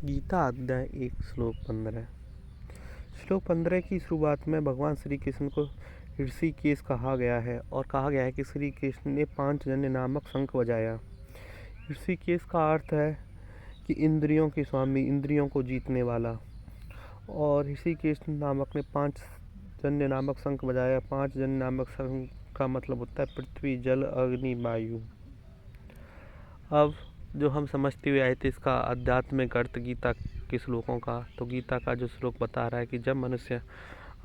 गीता अध्याय 1 श्लोक 15। श्लोक 15 की शुरुआत में भगवान श्री कृष्ण को ऋषिकेश कहा गया है और कहा गया है कि श्री कृष्ण ने पांचजन्य नामक शंख बजाया। ऋषिकेश का अर्थ है कि इंद्रियों के स्वामी, इंद्रियों को जीतने वाला। और ऋषिकेश नामक ने पांचजन्य नामक शंख बजाया। पांचजन्य नामक शंख का मतलब होता है पृथ्वी, जल, अग्नि, वायु। अब जो हम समझते हुए आए थे इसका आध्यात्मिक अर्थ गीता के श्लोकों का, तो गीता का जो श्लोक बता रहा है कि जब मनुष्य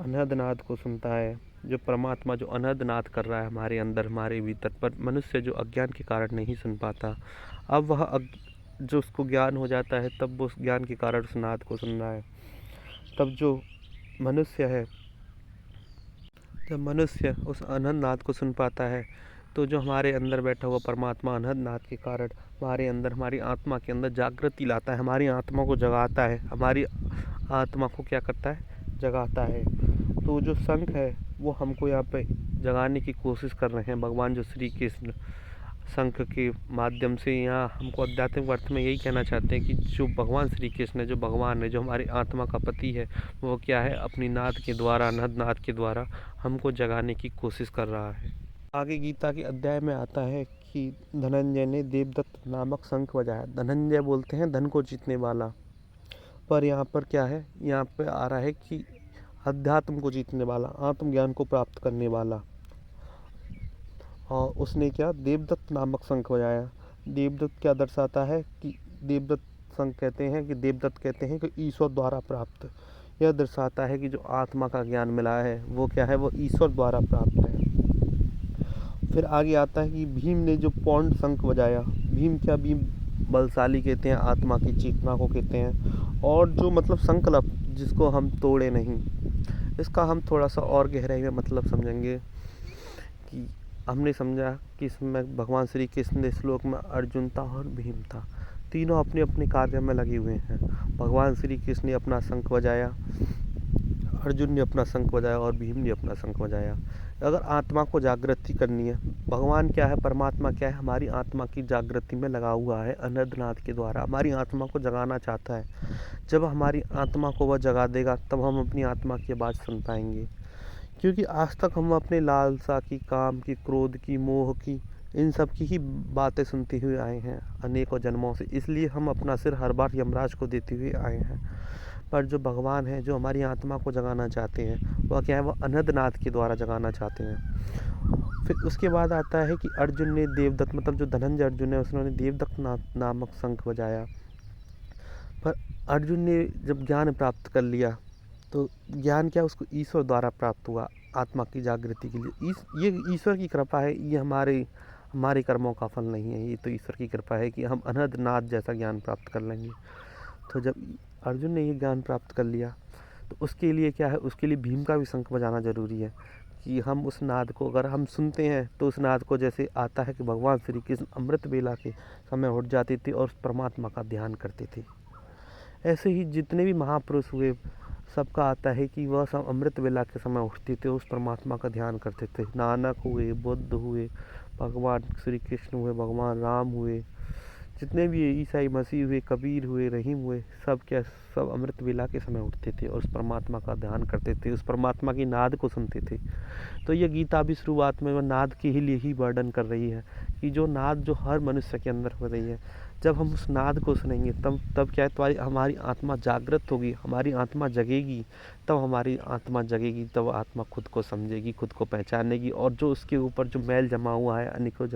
अनहद नाद को सुनता है, जो परमात्मा जो अनहद नाद कर रहा है हमारे अंदर, हमारे भीतर, पर मनुष्य जो अज्ञान के कारण नहीं सुन पाता, अब वह जो उसको ज्ञान हो जाता है तब वो उस ज्ञान के कारण उस नाद को सुन रहा है। तब जो मनुष्य है, जब मनुष्य उस अनहद नाद को सुन पाता है तो जो हमारे अंदर बैठा हुआ परमात्मा अनहद नाद के कारण हमारे अंदर, हमारी आत्मा के अंदर जागृति लाता है, हमारी आत्मा को जगाता है, हमारी आत्मा को क्या करता है, जगाता है। तो जो शंख है वो हमको यहाँ पे जगाने की कोशिश कर रहे हैं भगवान जो श्री कृष्ण शंख के माध्यम से। यहाँ हमको आध्यात्मिक अर्थ में यही कहना चाहते हैं कि जो भगवान श्री कृष्ण है, जो भगवान है, जो हमारी आत्मा का पति है, वो क्या है, अपनी नाद के द्वारा, अनहद नाद के द्वारा हमको जगाने की कोशिश कर रहा है। आगे गीता के अध्याय में आता है कि धनंजय ने देवदत्त नामक शंख बजाया। धनंजय बोलते हैं धन को जीतने वाला, पर यहाँ पर क्या है, यहाँ पे आ रहा है कि अध्यात्म को जीतने वाला, आत्मज्ञान को प्राप्त करने वाला। और उसने क्या, देवदत्त नामक शंख बजाया। देवदत्त क्या दर्शाता है कि देवदत्त शंख कहते हैं कि देवदत्त कहते हैं कि ईश्वर द्वारा प्राप्त। यह दर्शाता है कि जो आत्मा का ज्ञान मिला है वो क्या है, वो ईश्वर द्वारा प्राप्त है। फिर आगे आता है कि भीम ने जो पौंड शंख बजाया। भीम क्या, भीम बलशाली कहते हैं, आत्मा की चेतना को कहते हैं। और जो मतलब संकल्प जिसको हम तोड़े नहीं, इसका हम थोड़ा सा और गहराई में मतलब समझेंगे कि हमने समझा कि इसमें भगवान श्री कृष्ण के श्लोक में अर्जुन था और भीम था, तीनों अपने अपने कार्य में लगे हुए हैं। भगवान श्री कृष्ण ने अपना शंख बजाया, अर्जुन ने अपना शंख बजाया और भीम ने अपना शंख बजाया। अगर आत्मा को जागृति करनी है, भगवान क्या है, परमात्मा क्या है, हमारी आत्मा की जागृति में लगा हुआ है अनहद नाद के द्वारा, हमारी आत्मा को जगाना चाहता है। जब हमारी आत्मा को वह जगा देगा तब हम अपनी आत्मा की आवाज़ सुन पाएंगे। क्योंकि आज तक हम अपने लालसा की, काम की, क्रोध की, मोह की, इन सब की ही बातें सुनते हुए आए हैं अनेकों जन्मों से, इसलिए हम अपना सिर हर बार यमराज को देते हुए आए हैं। पर जो भगवान है, जो हमारी आत्मा को जगाना चाहते हैं, वह क्या है, वह अनहद नाद के द्वारा जगाना चाहते हैं। फिर उसके बाद आता है कि अर्जुन ने देवदत्त, मतलब जो धनंजय अर्जुन है, उसने देवदत्त नामक शंख बजाया। पर अर्जुन ने जब ज्ञान प्राप्त कर लिया तो ज्ञान क्या, उसको ईश्वर द्वारा प्राप्त हुआ आत्मा की जागृति के लिए। ये ईश्वर की कृपा है, ये हमारे कर्मों का फल नहीं है, ये तो ईश्वर की कृपा है कि हम अनहद नाद जैसा ज्ञान प्राप्त कर लेंगे। तो जब अर्जुन ने ये ज्ञान प्राप्त कर लिया तो उसके लिए क्या है, उसके लिए भीम का भी शंख बजाना ज़रूरी है कि हम उस नाद को अगर हम सुनते हैं तो उस नाद को, जैसे आता है कि भगवान श्री कृष्ण अमृत बेला के समय उठ जाते थे और परमात्मा का ध्यान करते थे, ऐसे ही जितने भी महापुरुष हुए सबका आता है कि वह सब अमृत वेला के समय उठते थे, उस परमात्मा का ध्यान करते थे। नानक हुए, बुद्ध हुए, भगवान श्री कृष्ण हुए, भगवान राम हुए, जितने भी ईसाई मसीह हुए, कबीर हुए, रहीम हुए, सब अमृत वेला के समय उठते थे और उस परमात्मा का ध्यान करते थे, उस परमात्मा की नाद को सुनते थे। तो ये गीता भी शुरुआत में वह नाद के ही लिए ही वर्णन कर रही है कि जो नाद जो हर मनुष्य के अंदर हो रही है, जब हम उस नाद को सुनेंगे तब क्या है, तुम्हारी हमारी आत्मा जागृत होगी, हमारी आत्मा जगेगी। तब हमारी आत्मा जगेगी, तब आत्मा खुद को समझेगी, खुद को पहचानेगी, और जो उसके ऊपर जो मैल जमा हुआ है अनेकों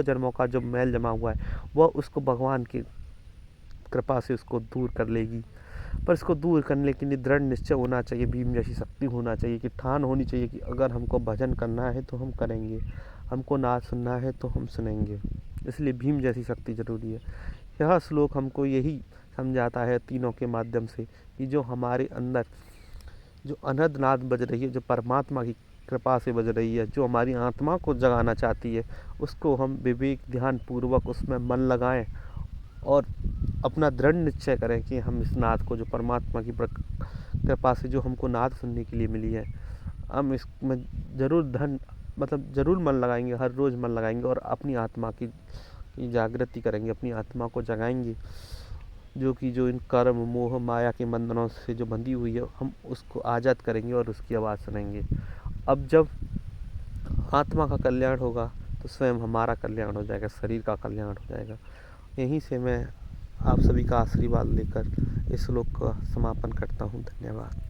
जन्मों का जो मैल जमा हुआ है, वह उसको भगवान की कृपा से उसको दूर कर लेगी। पर इसको दूर करने के लिए दृढ़ निश्चय होना चाहिए, भीम जैसी शक्ति होना चाहिए, कि ठान होनी चाहिए कि अगर हमको भजन करना है तो हम करेंगे, हमको नाद सुनना है तो हम सुनेंगे। इसलिए भीम जैसी शक्ति जरूरी है। यह श्लोक हमको यही समझाता है तीनों के माध्यम से कि जो हमारे अंदर जो अनहद नाद बज रही है, जो परमात्मा की कृपा से बज रही है, जो हमारी आत्मा को जगाना चाहती है, उसको हम विवेक ध्यान पूर्वक उसमें मन लगाएं और अपना दृढ़ निश्चय करें कि हम इस नाद को, जो परमात्मा की कृपा से जो हमको नाद सुनने के लिए मिली है, हम इसमें ज़रूर मन लगाएंगे, हर रोज़ मन लगाएंगे और अपनी आत्मा की जागृति करेंगे, अपनी आत्मा को जगाएंगे। जो इन कर्म मोह माया के बंधनों से जो बंधी हुई है, हम उसको आज़ाद करेंगे और उसकी आवाज़ सुनेंगे। अब जब आत्मा का कल्याण होगा तो स्वयं हमारा कल्याण हो जाएगा, शरीर का कल्याण हो जाएगा। यहीं से मैं आप सभी का आशीर्वाद लेकर इस श्लोक का समापन करता हूँ। धन्यवाद।